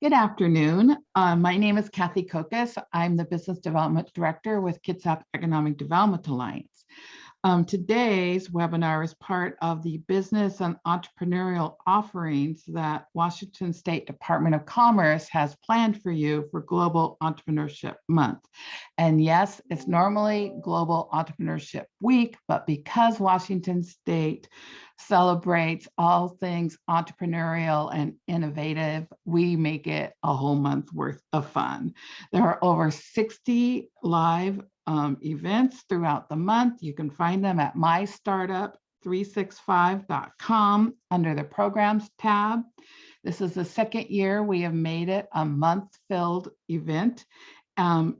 Good afternoon. My name is Kathy Kokas. I'm the Business Development Director with Kitsap Economic Development Alliance. Today's webinar is part of the business and entrepreneurial offerings that Washington State Department of Commerce has planned for you for Global Entrepreneurship Month. And yes, it's normally Global Entrepreneurship Week, but because Washington State celebrates all things entrepreneurial and innovative, we make it a whole month worth of fun. There are over 60 live events throughout the month. You can find them at mystartup365.com under the programs tab. This is the second year we have made it a month-filled event.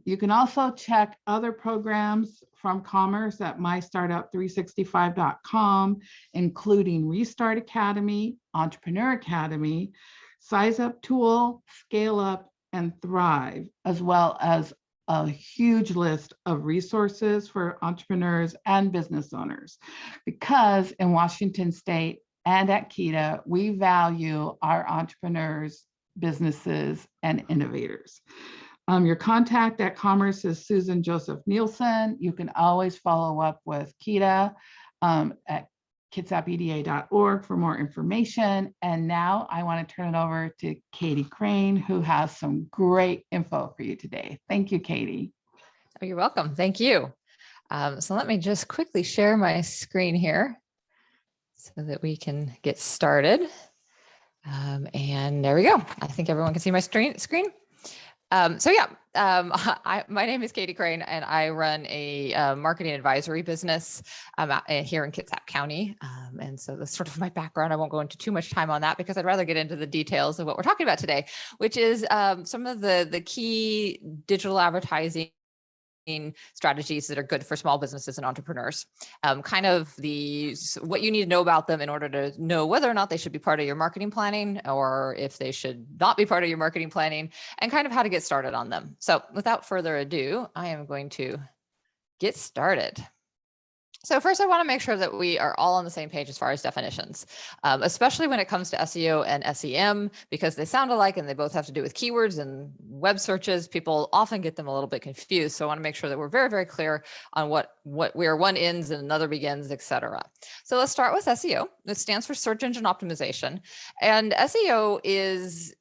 You can also check other programs from Commerce at mystartup365.com, including Restart Academy, Entrepreneur Academy, Size Up Tool, Scale Up, and Thrive, as well as a huge list of resources for entrepreneurs and business owners. Because in Washington State and at KEDA, we value our entrepreneurs, businesses, and innovators. Your contact at Commerce is Susan Joseph Nielsen. You can always follow up with KEDA at kitsapeda.org for more information. And now I want to turn it over to Katie Crain, who has some great info for you today. Thank you, Katie. Oh, you're welcome. Thank you. So let me just quickly share my screen here so that we can get started. And there we go. I think everyone can see my screen. My name is Katie Crain, and I run a marketing advisory business here in Kitsap County. And so that's sort of my background. I won't go into too much time on that because I'd rather get into the details of what we're talking about today, which is some of the key digital advertising strategies that are good for small businesses and entrepreneurs, kind of what you need to know about them in order to know whether or not they should be part of your marketing planning or if they should not be part of your marketing planning, and kind of how to get started on them. So without further ado, I am going to get started. So first, I want to make sure that we are all on the same page as far as definitions, especially when it comes to SEO and SEM, because they sound alike and they both have to do with keywords and web searches. People often get them a little bit confused. So I want to make sure that we're very, very clear on where one ends and another begins, et cetera. So let's start with SEO. It stands for search engine optimization. And SEO is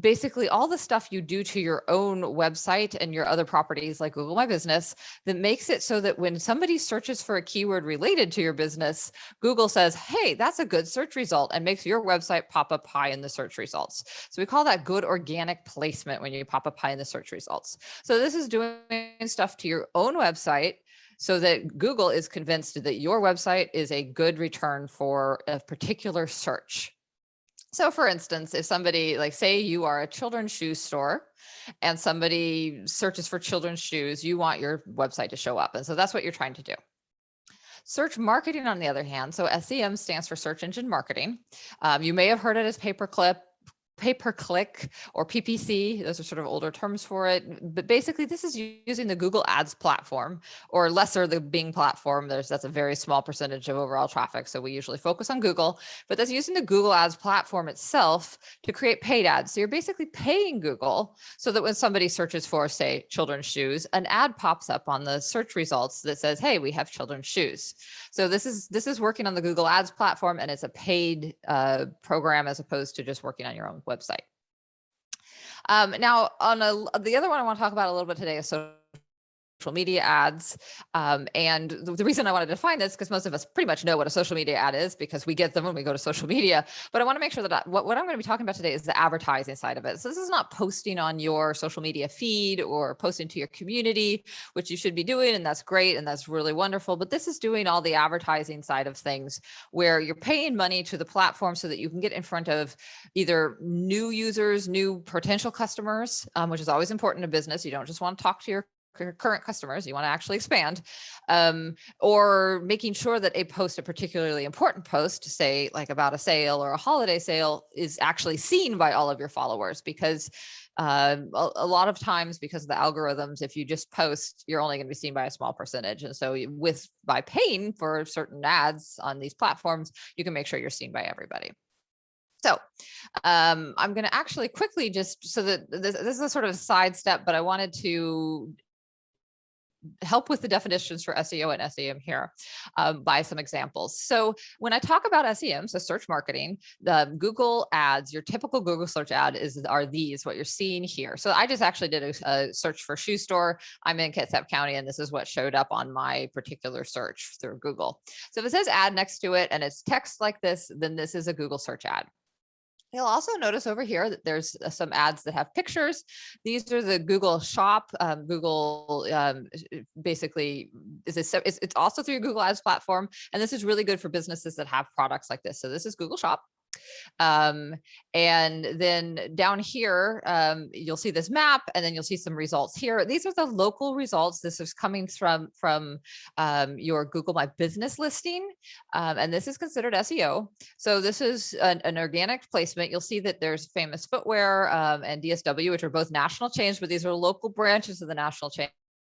basically all the stuff you do to your own website and your other properties like Google My Business that makes it so that when somebody searches for a keyword related to your business, Google says, hey, that's a good search result, and makes your website pop up high in the search results. So we call that good organic placement when you pop up high in the search results. So this is doing stuff to your own website so that Google is convinced that your website is a good return for a particular search. So for instance, if somebody, like say you are a children's shoe store and somebody searches for children's shoes, you want your website to show up. And so that's what you're trying to do. Search marketing, on the other hand, so SEM stands for search engine marketing. You may have heard it as pay-per-click or PPC. Those are sort of older terms for it. But basically, this is using the Google Ads platform, or lesser the Bing platform. That's a very small percentage of overall traffic. So we usually focus on Google, but that's using the Google Ads platform itself to create paid ads. So you're basically paying Google so that when somebody searches for, say, children's shoes, an ad pops up on the search results that says, hey, we have children's shoes. So this is working on the Google Ads platform, and it's a paid program as opposed to just working on your own website. Now, the other one I want to talk about a little bit today is social media ads. And the reason I wanted to define this, because most of us pretty much know what a social media ad is because we get them when we go to social media. But I want to make sure that what I'm going to be talking about today is the advertising side of it. So this is not posting on your social media feed or posting to your community, which you should be doing. And that's great. And that's really wonderful. But this is doing all the advertising side of things where you're paying money to the platform so that you can get in front of either new users, new potential customers, which is always important in business. You don't just want to talk to your current customers, you want to actually expand, or making sure that a particularly important post, say like about a sale or a holiday sale, is actually seen by all of your followers, because a lot of times, because of the algorithms, if you just post, you're only going to be seen by a small percentage. And so by paying for certain ads on these platforms, you can make sure you're seen by everybody. So I'm going to actually quickly just, so that this is a sort of sidestep, but I wanted to help with the definitions for SEO and SEM here by some examples. So when I talk about SEM, so search marketing, the Google ads, your typical Google search ad are these, what you're seeing here. So I just actually did a search for shoe store. I'm in Kitsap County, and this is what showed up on my particular search through Google. So if it says ad next to it and it's text like this, then this is a Google search ad. You'll also notice over here that there's some ads that have pictures. These are the Google Shop. Google basically it's also through Google Ads platform, and this is really good for businesses that have products like this. So this is Google Shop. And then down here, you'll see this map, and then you'll see some results here. These are the local results. This is coming from your Google My Business listing, and this is considered SEO. So this is an organic placement. You'll see that there's Famous Footwear and DSW, which are both national chains, but these are local branches of the national chain.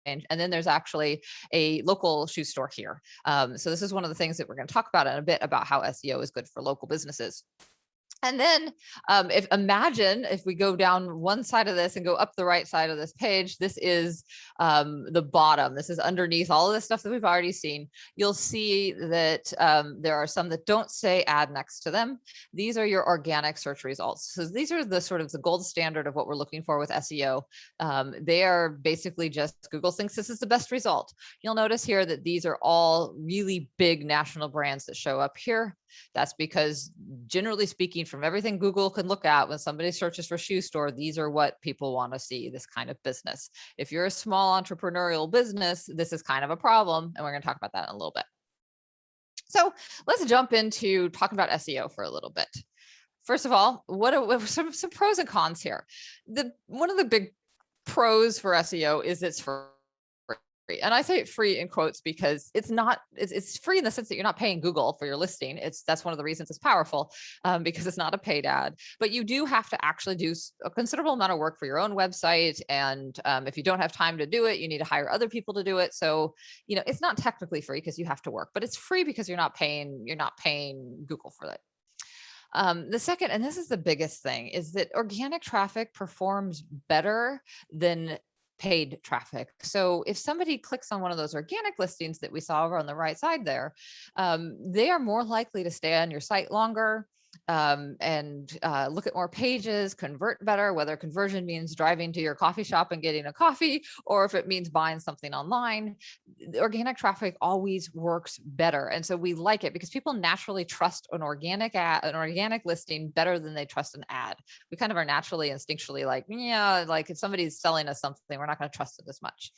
And then there's actually a local shoe store here. So this is one of the things that we're going to talk about in a bit about how SEO is good for local businesses. And then imagine if we go down one side of this and go up the right side of this page, this is the bottom. This is underneath all of the stuff that we've already seen. You'll see that there are some that don't say ad next to them. These are your organic search results. So these are the sort of the gold standard of what we're looking for with SEO. They are basically just Google thinks this is the best result. You'll notice here that these are all really big national brands that show up here. That's because, generally speaking, from everything Google can look at, when somebody searches for shoe store, these are what people want to see, this kind of business. If you're a small entrepreneurial business, this is kind of a problem, and we're going to talk about that in a little bit. So let's jump into talking about SEO for a little bit. First of all, what are some pros and cons here? One of the big pros for SEO is it's free. And I say free in quotes because it's free in the sense that you're not paying Google for your listing. That's one of the reasons it's powerful, because it's not a paid ad, but you do have to actually do a considerable amount of work for your own website. And if you don't have time to do it, you need to hire other people to do it. So, it's not technically free because you have to work, but it's free because you're not paying Google for it. The second, and this is the biggest thing, is that organic traffic performs better than paid traffic. So if somebody clicks on one of those organic listings that we saw over on the right side there, they are more likely to stay on your site longer and look at more pages, convert better, whether conversion means driving to your coffee shop and getting a coffee, or if it means buying something online. The organic traffic always works better. And so we like it because people naturally trust an organic listing better than they trust an ad. We kind of are naturally, instinctually like, yeah, like if somebody's selling us something, we're not going to trust it as much.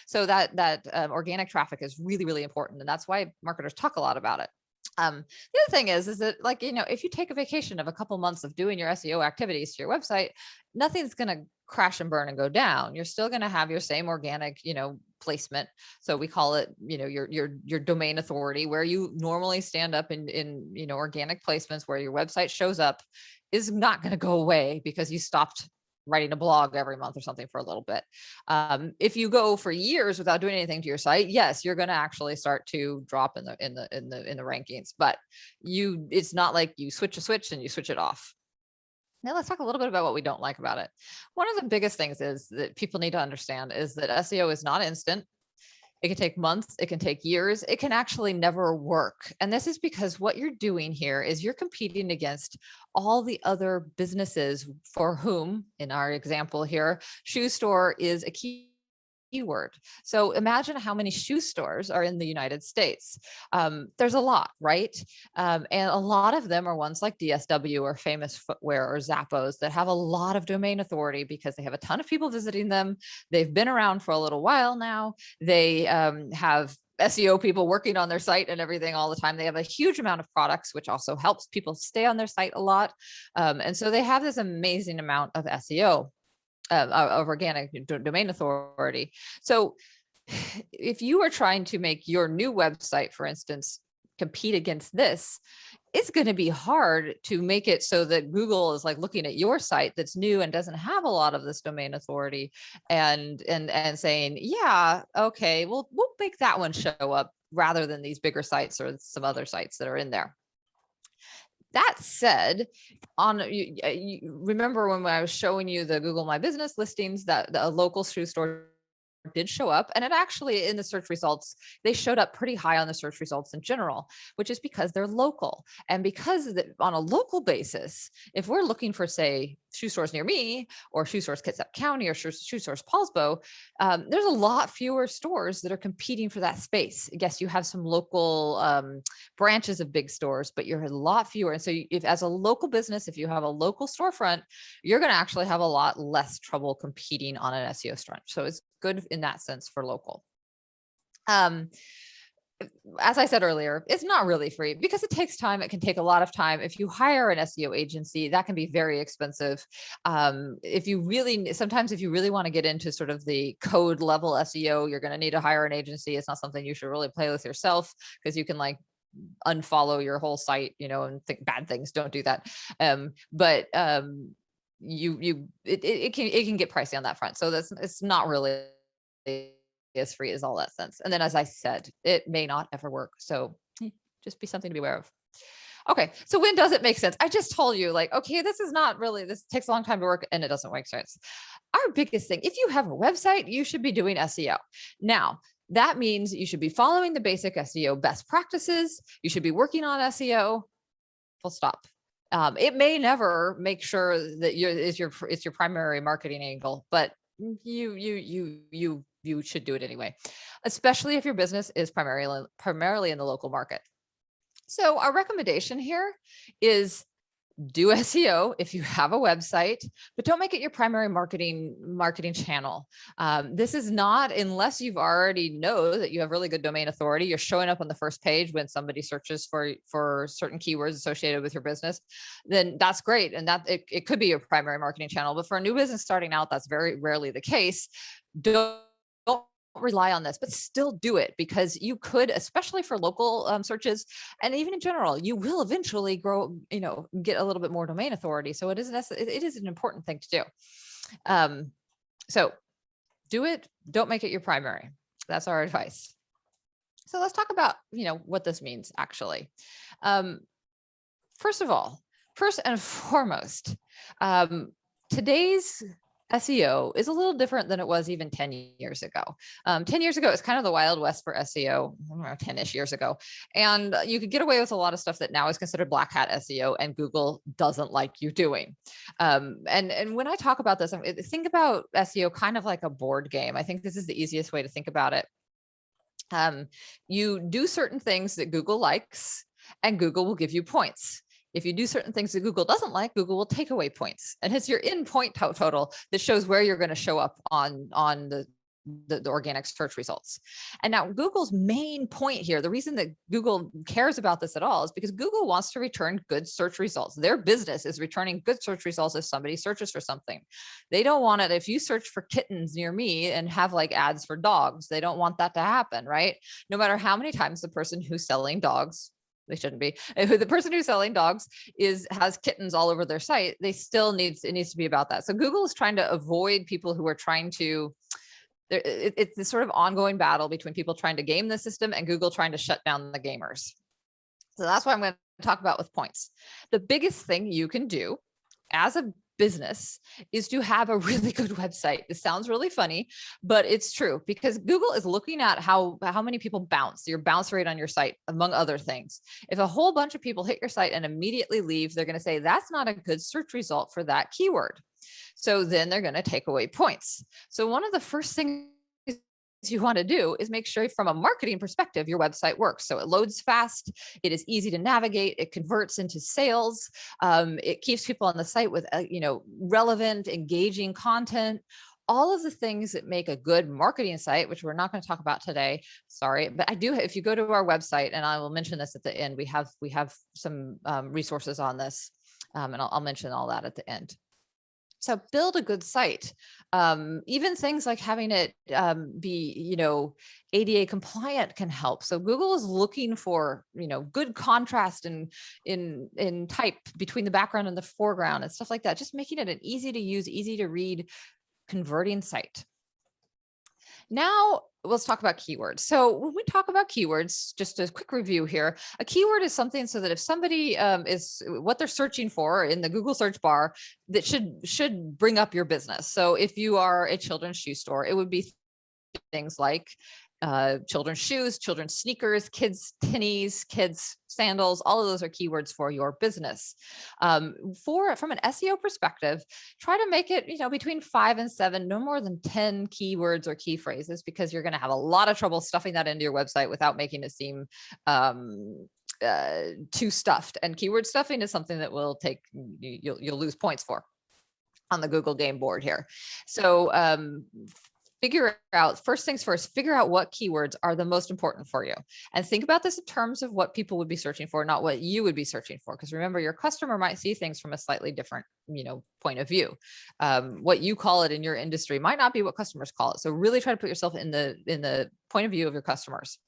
So that organic traffic is really, really important. And that's why marketers talk a lot about it. The other thing is that, like, if you take a vacation of a couple months of doing your SEO activities to your website, nothing's going to crash and burn and go down. You're still going to have your same organic, placement. So we call it, your domain authority, where you normally stand up in organic placements where your website shows up, is not going to go away because you stopped writing a blog every month or something for a little bit. If you go for years without doing anything to your site, yes, you're going to actually start to drop in the rankings. But it's not like you switch a switch and you switch it off. Now let's talk a little bit about what we don't like about it. One of the biggest things is that people need to understand is that SEO is not instant. It can take months, it can take years, it can actually never work. And this is because what you're doing here is you're competing against all the other businesses for whom, in our example here, shoe store is a keyword. So imagine how many shoe stores are in the United States. There's a lot, right? And a lot of them are ones like DSW or Famous Footwear or Zappos that have a lot of domain authority because they have a ton of people visiting them. They've been around for a little while now. They have SEO people working on their site and everything all the time. They have a huge amount of products, which also helps people stay on their site a lot. And so they have this amazing amount of SEO. Of organic domain authority. So if you are trying to make your new website, for instance, compete against this, it's going to be hard to make it so that Google is like looking at your site that's new and doesn't have a lot of this domain authority and saying, yeah, okay, we'll make that one show up rather than these bigger sites or some other sites that are in there. That said, you remember when I was showing you the Google My Business listings that a local shoe store did show up, and it actually in the search results, they showed up pretty high on the search results in general, which is because they're local. And because on a local basis, if we're looking for, say, shoe stores near me or shoe stores Kitsap County or shoe stores Paulsbo, there's a lot fewer stores that are competing for that space. Yes, you have some local branches of big stores, but you're a lot fewer. And so if as a local business, if you have a local storefront, you're going to actually have a lot less trouble competing on an SEO front. So it's good in that sense for local. As I said earlier, it's not really free because it takes time. It can take a lot of time. If you hire an SEO agency, that can be very expensive. Sometimes if you really want to get into sort of the code level SEO, you're going to need to hire an agency. It's not something you should really play with yourself, because you can like unfollow your whole site, and think bad things. Don't do that. It can get pricey on that front. So it's not really as free as all that sense. And then, as I said, it may not ever work. So just be something to be aware of. Okay. So when does it make sense? I just told you, like, okay, this takes a long time to work and it doesn't make sense. Our biggest thing, if you have a website, you should be doing SEO. Now, that means you should be following the basic SEO best practices. You should be working on SEO, full stop. It may never make sure that it's your primary marketing angle, but you should do it anyway, especially if your business is primarily in the local market. So our recommendation here is do SEO if you have a website, but don't make it your primary marketing channel. This is not, unless you've already know that you have really good domain authority, you're showing up on the first page when somebody searches for certain keywords associated with your business, then that's great. And that it could be your primary marketing channel, but for a new business starting out, that's very rarely the case. Don't rely on this, but still do it, because you could, especially for local searches, and even in general, you will eventually grow, get a little bit more domain authority. So it is an important thing to do. So do it. Don't make it your primary. That's our advice. So let's talk about, what this means actually. First and foremost, today's SEO is a little different than it was even 10 years ago. 10 years ago, it's kind of the Wild West for SEO, 10-ish years ago. And you could get away with a lot of stuff that now is considered black hat SEO, and Google doesn't like you doing. And when I talk about this, think about SEO kind of like a board game. I think this is the easiest way to think about it. You do certain things that Google likes, and Google will give you points. If you do certain things that Google doesn't like, Google will take away points. And it's your in point total that shows where you're going to show up on the organic search results. And now Google's main point here, the reason that Google cares about this at all, is because Google wants to return good search results. Their business is returning good search results if somebody searches for something. They don't want it if you search for kittens near me and have like ads for dogs. They don't want that to happen, right? No matter how many times the person who's selling dogs, they shouldn't be. The person who's selling dogs has kittens all over their site. It needs to be about that. So Google is trying to avoid people who are trying to. It's this sort of ongoing battle between people trying to game the system and Google trying to shut down the gamers. So that's what I'm going to talk about with points. The biggest thing you can do as a business is to have a really good website. This sounds really funny, but it's true, because Google is looking at how many people bounce, your bounce rate on your site, among other things. If a whole bunch of people hit your site and immediately leave, they're going to say that's not a good search result for that keyword. So then they're going to take away points. So one of the first things you want to do is make sure from a marketing perspective, your website works. So it loads fast, it is easy to navigate, it converts into sales, it keeps people on the site with, relevant, engaging content, all of the things that make a good marketing site, which we're not going to talk about today. Sorry, but I do, if you go to our website, and I will mention this at the end, we have some resources on this, and I'll mention all that at the end. So build a good site. Even things like having it be, ADA compliant can help. So Google is looking for, good contrast in type between the background and the foreground and stuff like that. Just making it an easy to use, easy to read, converting site. Now let's talk about keywords. So when we talk about keywords, just a quick review here, a keyword is something so that if somebody is what they're searching for in the Google search bar, that should bring up your business. So if you are a children's shoe store, it would be things like children's shoes, children's sneakers, kids tinnies, kids sandals. All of those are keywords for your business. From an SEO perspective, try to make it between 5 and 7, no more than 10 keywords or key phrases, because you're going to have a lot of trouble stuffing that into your website without making it seem too stuffed. And keyword stuffing is something that will take you'll lose points for on the Google game board here. So figure out, first things first, figure out what keywords are the most important for you. And think about this in terms of what people would be searching for, not what you would be searching for. Because remember, your customer might see things from a slightly different, point of view. What you call it in your industry might not be what customers call it. So really try to put yourself in the point of view of your customers.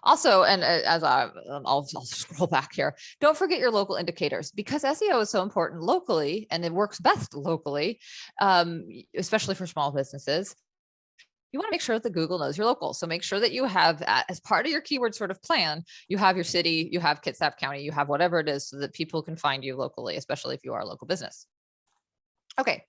Also, and I'll scroll back here, don't forget your local indicators, because SEO is so important locally and it works best locally, especially for small businesses. You want to make sure that Google knows you're local. So make sure that you have, as part of your keyword sort of plan, you have your city, you have Kitsap County, you have whatever it is so that people can find you locally, especially if you are a local business. Okay,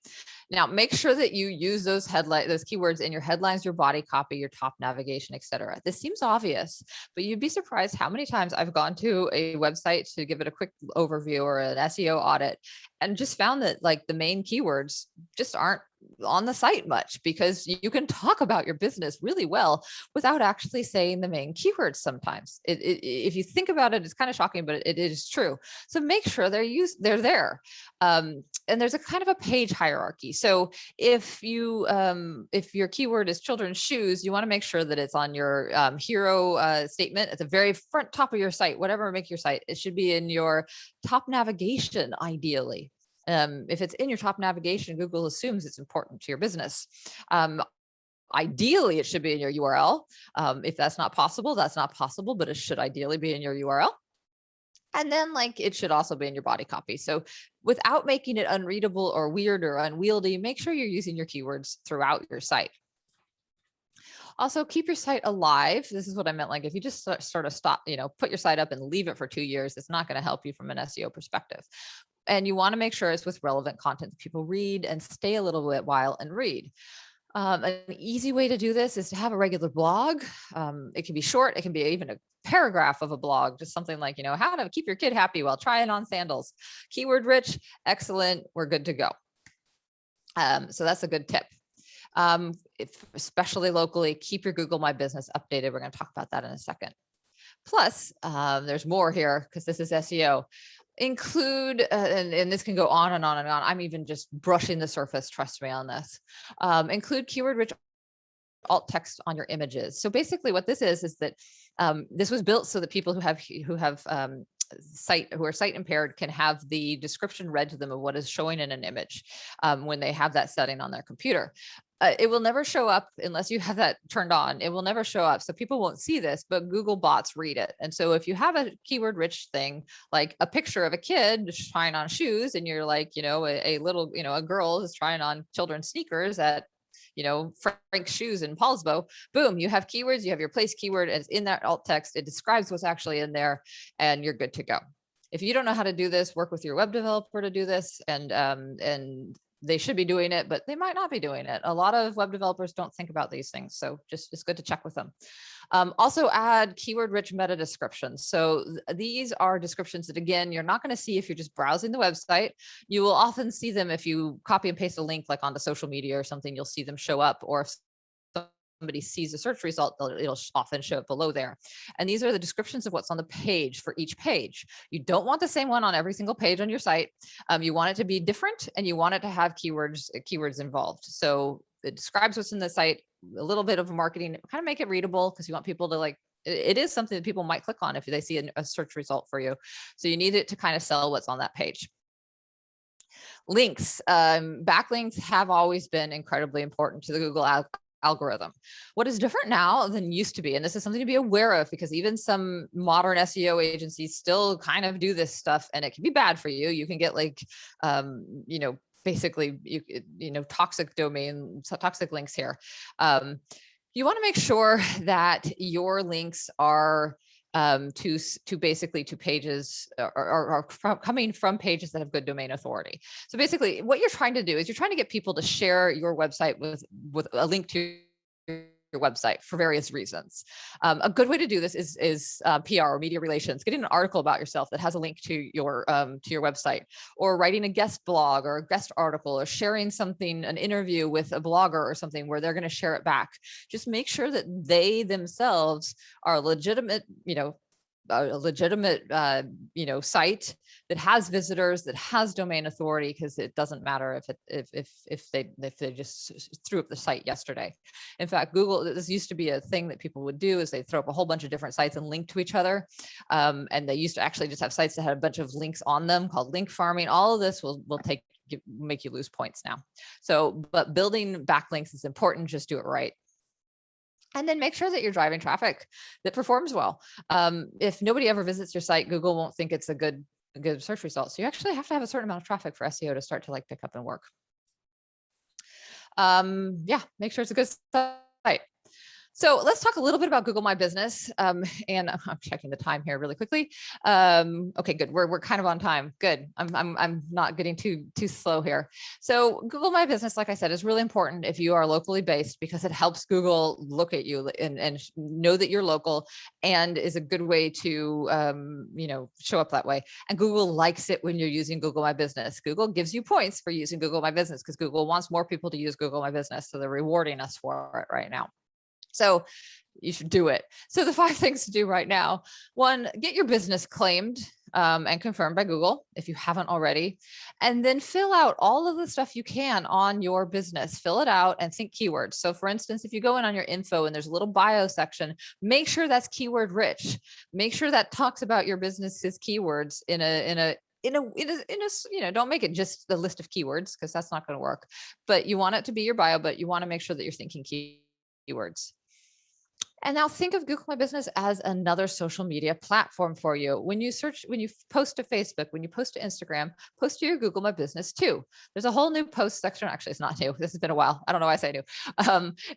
now make sure that you use those keywords in your headlines, your body copy, your top navigation, etc. This seems obvious, but you'd be surprised how many times I've gone to a website to give it a quick overview or an SEO audit and just found that like the main keywords just aren't on the site much, because you can talk about your business really well without actually saying the main keywords sometimes. If you think about it, it's kind of shocking, but it is true. So make sure they're there. And there's a kind of a page hierarchy. So if your keyword is children's shoes, you want to make sure that it's on your hero statement at the very front top of your site, whatever make your site. It should be in your top navigation, ideally. If it's in your top navigation, Google assumes it's important to your business. Ideally, it should be in your URL. If that's not possible, but it should ideally be in your URL. And then it should also be in your body copy. So without making it unreadable or weird or unwieldy, make sure you're using your keywords throughout your site. Also, keep your site alive. This is what I meant. If you just sort of stop, put your site up and leave it for 2 years, it's not going to help you from an SEO perspective. And you want to make sure it's with relevant content that people read and stay a little bit while and read. An easy way to do this is to have a regular blog. It can be short. It can be even a paragraph of a blog, just something like, how to keep your kid happy while trying on sandals. Keyword rich, excellent. We're good to go. So that's a good tip. Especially locally, keep your Google My Business updated. We're going to talk about that in a second. Plus, there's more here because this is SEO. Include, and this can go on and on and on. I'm even just brushing the surface, trust me on this. Include keyword-rich alt text on your images. So basically what this is that this was built so that people who are sight impaired can have the description read to them of what is showing in an image when they have that setting on their computer. It will never show up unless you have that turned on. It will never show up. So people won't see this, but Google bots read it. And so if you have a keyword rich thing, like a picture of a kid trying on shoes, and you're like, a little, a girl is trying on children's sneakers at, Frank's Shoes in Paulsbo, boom, you have keywords, you have your place keyword, and it's in that alt text. It describes what's actually in there, and you're good to go. If you don't know how to do this, work with your web developer to do this, and they should be doing it, but they might not be doing it. A lot of web developers don't think about these things. So it's good to check with them. Also add keyword rich meta descriptions. So these are descriptions that, again, you're not going to see if you're just browsing the website. You will often see them if you copy and paste a link onto social media or something, you'll see them show up. Or if somebody sees a search result, it'll often show up below there. And these are the descriptions of what's on the page for each page. You don't want the same one on every single page on your site. You want it to be different, and you want it to have keywords involved. So it describes what's in the site, a little bit of marketing, kind of make it readable, because you want people to it is something that people might click on if they see a search result for you. So you need it to kind of sell what's on that page. Links, backlinks have always been incredibly important to the Google algorithm. What is different now than used to be, and this is something to be aware of, because even some modern SEO agencies still kind of do this stuff, and it can be bad for you. You can get basically, toxic domain, toxic links here. You want to make sure that your links are to basically to pages or coming from pages that have good domain authority. So basically what you're trying to do is you're trying to get people to share your website with a link to your website for various reasons. A good way to do this is PR or media relations, getting an article about yourself that has a link to your website, or writing a guest blog or a guest article, or sharing something, an interview with a blogger or something where they're going to share it back. Just make sure that they themselves are legitimate, a legitimate, site that has visitors, that has domain authority, because it doesn't matter if they just threw up the site yesterday. In fact, Google, this used to be a thing that people would do, is they throw up a whole bunch of different sites and link to each other. And they used to actually just have sites that had a bunch of links on them called link farming. All of this will make you lose points now. So, but building backlinks is important. Just do it right. And then make sure that you're driving traffic that performs well. If nobody ever visits your site, Google won't think it's a good search result. So you actually have to have a certain amount of traffic for SEO to start to pick up and work. Yeah, make sure it's a good site. So let's talk a little bit about Google My Business. And I'm checking the time here really quickly. Okay, good. We're kind of on time. Good. I'm not getting too slow here. So Google My Business, like I said, is really important if you are locally based, because it helps Google look at you and know that you're local, and is a good way to show up that way. And Google likes it when you're using Google My Business. Google gives you points for using Google My Business because Google wants more people to use Google My Business. So they're rewarding us for it right now. So you should do it. So the 5 things to do right now: 1, get your business claimed and confirmed by Google if you haven't already, and then fill out all of the stuff you can on your business. Fill it out and think keywords. So for instance, if you go in on your info and there's a little bio section, make sure that's keyword rich. Make sure that talks about your business's keywords in a don't make it just the list of keywords, because that's not going to work. But you want it to be your bio, but you want to make sure that you're thinking keywords. And now think of Google My Business as another social media platform for you. When you post to Facebook, when you post to Instagram, post to your Google My Business too. There's a whole new post section. Actually, it's not new. This has been a while. I don't know why I say new.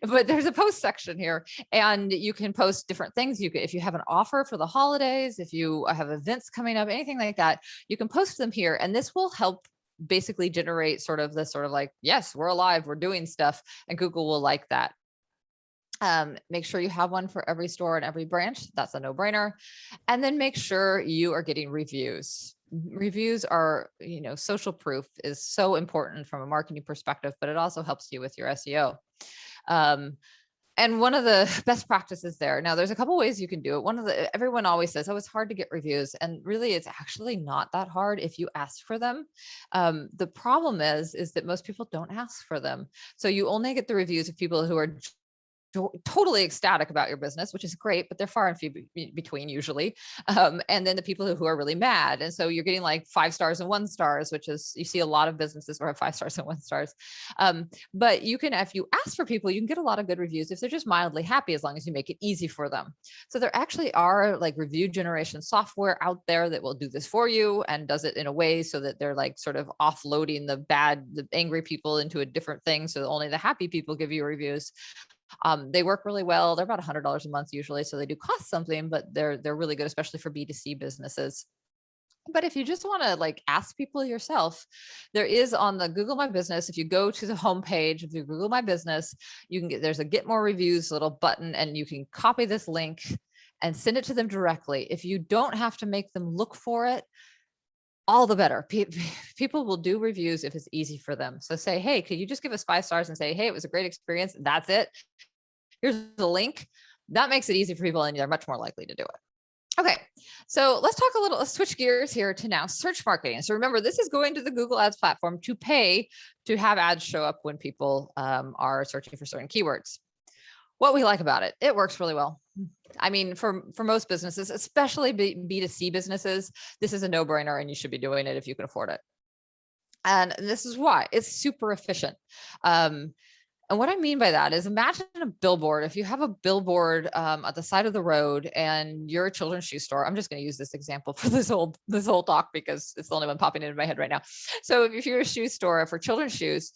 But there's a post section here, and you can post different things. If you have an offer for the holidays, if you have events coming up, anything like that, you can post them here. And this will help basically generate sort of like, yes, we're alive, we're doing stuff, and Google will like that. Make sure you have one for every store and every branch. That's a no-brainer. And then make sure you are getting reviews. Reviews are, social proof is so important from a marketing perspective, but it also helps you with your SEO. And one of the best practices there. Now, there's a couple ways you can do it. Everyone always says, oh, it's hard to get reviews. And really, it's actually not that hard if you ask for them. The problem is that most people don't ask for them. So you only get the reviews of people who are totally ecstatic about your business, which is great, but they're far and few between usually. And then the people who are really mad. And so you're getting like 5 stars and 1 stars, which is, you see a lot of businesses where have 5 stars and 1 stars. But you can, if you ask for people, you can get a lot of good reviews if they're just mildly happy, as long as you make it easy for them. So there actually are like review generation software out there that will do this for you and does it in a way so that they're like sort of offloading the angry people into a different thing. So only the happy people give you reviews. They work really well. They're about $100 a month usually, so they do cost something, but they're really good, especially for B2C businesses. But if you just want to like ask people yourself, there is on the Google My Business, if you go to the homepage of the Google My Business, there's a Get More Reviews little button, and you can copy this link and send it to them directly. If you don't have to make them look for it, all the better. People will do reviews if it's easy for them. So say, hey, could you just give us 5 stars and say, hey, it was a great experience. That's it. Here's the link. That makes it easy for people, and they're much more likely to do it. Okay, so let's switch gears here to now search marketing. So remember, this is going to the Google Ads platform to pay to have ads show up when people are searching for certain keywords. What we like about it, it works really well. I mean, for most businesses, especially B2C businesses, this is a no-brainer, and you should be doing it if you can afford it. And this is why it's super efficient. And what I mean by that is, imagine a billboard. If you have a billboard at the side of the road and you're a children's shoe store, I'm just going to use this example for this whole talk because it's the only one popping into my head right now. So if you're a shoe store for children's shoes,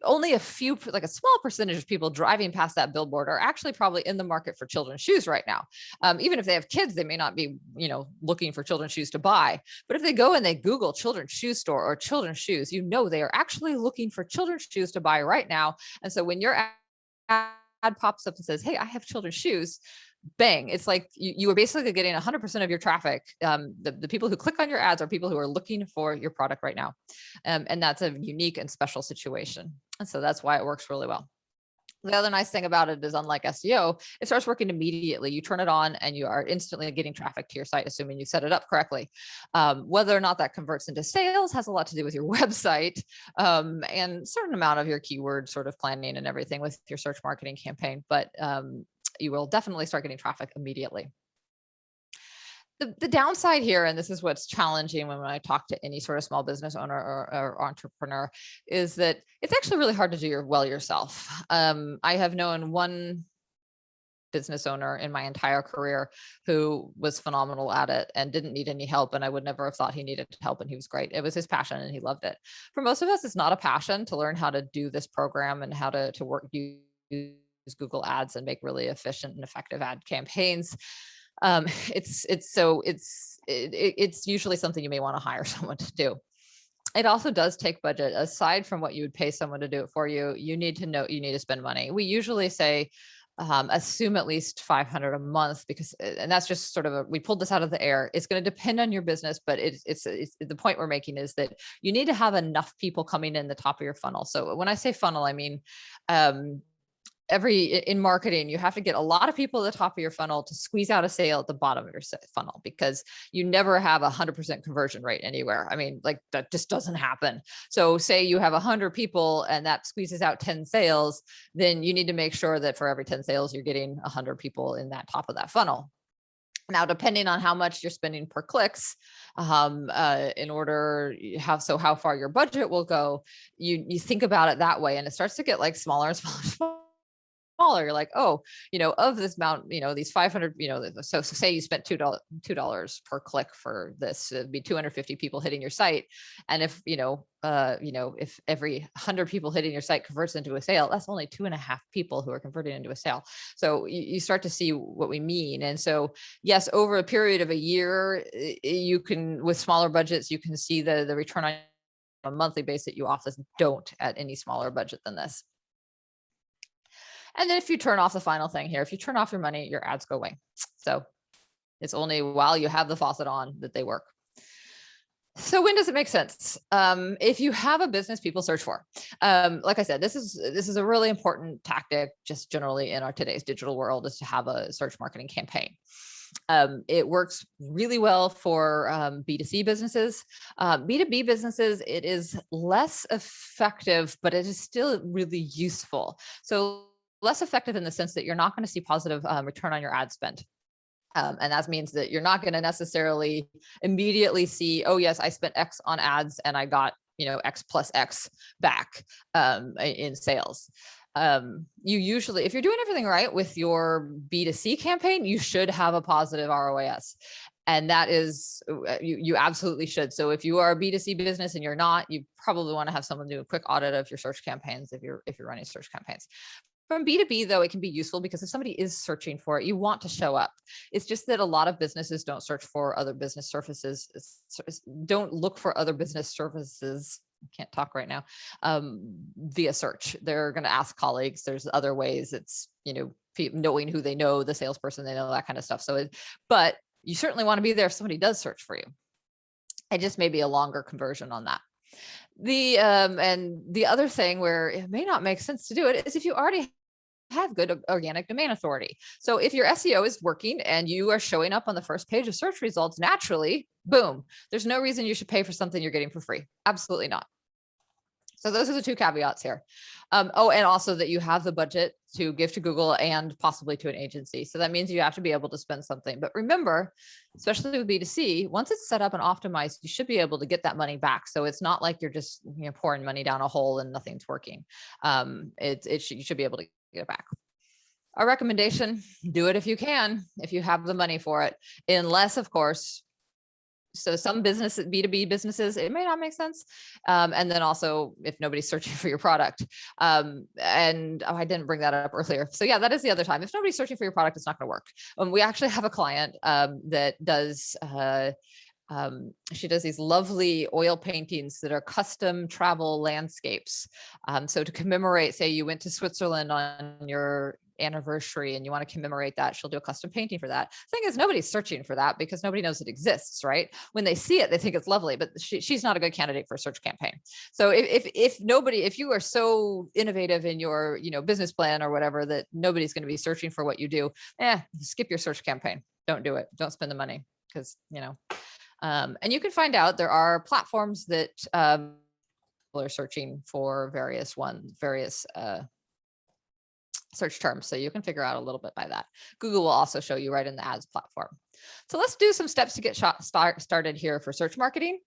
only a few, like a small percentage of people driving past that billboard are actually probably in the market for children's shoes right now. Even if they have kids, they may not be, looking for children's shoes to buy. But if they go and they Google children's shoe store or children's shoes, they are actually looking for children's shoes to buy right now. And so when your ad pops up and says, "Hey, I have children's shoes," bang, it's like you are basically getting 100% of your traffic. The people who click on your ads are people who are looking for your product right now. And that's a unique and special situation. And so that's why it works really well. The other nice thing about it is, unlike SEO, it starts working immediately. You turn it on and you are instantly getting traffic to your site, assuming you set it up correctly. Whether or not that converts into sales has a lot to do with your website and a certain amount of your keyword sort of planning and everything with your search marketing campaign. But you will definitely start getting traffic immediately. The downside here, and this is what's challenging when I talk to any sort of small business owner or entrepreneur, is that it's actually really hard to do yourself. I have known one business owner in my entire career who was phenomenal at it and didn't need any help. And I would never have thought he needed help, and he was great. It was his passion and he loved it. For most of us, it's not a passion to learn how to do this program and how to use Google Ads and make really efficient and effective ad campaigns. It's usually something you may want to hire someone to do. It also does take budget. Aside from what you would pay someone to do it for you, you need to spend money. We usually say assume at least $500 a month, and that's just sort of we pulled this out of the air. It's going to depend on your business, but it's the point we're making is that you need to have enough people coming in the top of your funnel. So when I say funnel, I mean in marketing, you have to get a lot of people at the top of your funnel to squeeze out a sale at the bottom of your funnel, because you never have 100% conversion rate anywhere. I mean, like, that just doesn't happen. So say you have 100 people and that squeezes out 10 sales, then you need to make sure that for every 10 sales, you're getting 100 people in that top of that funnel. Now, depending on how much you're spending per clicks, in order how far your budget will go, you think about it that way, and it starts to get like smaller and smaller. You're like, of this amount, these 500, so say you spent $2 per click for this, it'd be 250 people hitting your site. And if, if every 100 people hitting your site converts into a sale, that's only 2.5 people who are converting into a sale. So you start to see what we mean. And so, yes, over a period of a year, you can, with smaller budgets, you can see the return on a monthly basis that you often don't at any smaller budget than this. And then if you turn off the final thing here, if you turn off your money, your ads go away. So it's only while you have the faucet on that they work. So when does it make sense? If you have a business people search for, like I said, this is a really important tactic just generally in our today's digital world, is to have a search marketing campaign. It works really well for B2C businesses. B2B businesses, it is less effective, but it is still really useful. So less effective in the sense that you're not going to see positive return on your ad spend. And that means that you're not going to necessarily immediately see, oh yes, I spent X on ads and I got, X plus X back in sales. You usually, if you're doing everything right with your B2C campaign, you should have a positive ROAS. And that is, you absolutely should. So if you are a B2C business and you're not, you probably want to have someone do a quick audit of your search campaigns if you're running search campaigns. From B2B, though, it can be useful because if somebody is searching for it, you want to show up. It's just that a lot of businesses don't search for other business services, don't look for other business services. I can't talk right now, via search. They're going to ask colleagues. There's other ways. It's, knowing who they know, the salesperson they know, that kind of stuff. So, but you certainly want to be there if somebody does search for you. It just may be a longer conversion on that. And the other thing where it may not make sense to do it is if you already have good organic domain authority. So if your SEO is working and you are showing up on the first page of search results naturally, boom, there's no reason you should pay for something you're getting for free. Absolutely not. So those are the two caveats here. Oh, and also that you have the budget to give to Google and possibly to an agency. So that means you have to be able to spend something. But remember, especially with B2C, once it's set up and optimized, you should be able to get that money back. So it's not like you're just pouring money down a hole and nothing's working. You should be able to get it back. Our recommendation, do it if you can, if you have the money for it, unless, of course, so some businesses, B2B businesses, it may not make sense. And then also if nobody's searching for your product. And I didn't bring that up earlier. So yeah, that is the other time. If nobody's searching for your product, it's not going to work. We actually have a client that does, she does these lovely oil paintings that are custom travel landscapes. So to commemorate, say you went to Switzerland on your anniversary and you want to commemorate that, she'll do a custom painting for that. The thing is, nobody's searching for that because nobody knows it exists, right? When they see it, they think it's lovely, but she's not a good candidate for a search campaign. So if you are so innovative in your business plan or whatever that nobody's going to be searching for what you do, skip your search campaign. Don't do it. Don't spend the money because and you can find out there are platforms that people are searching for various search terms. So you can figure out a little bit by that. Google will also show you right in the ads platform. So let's do some steps to get started here for search marketing.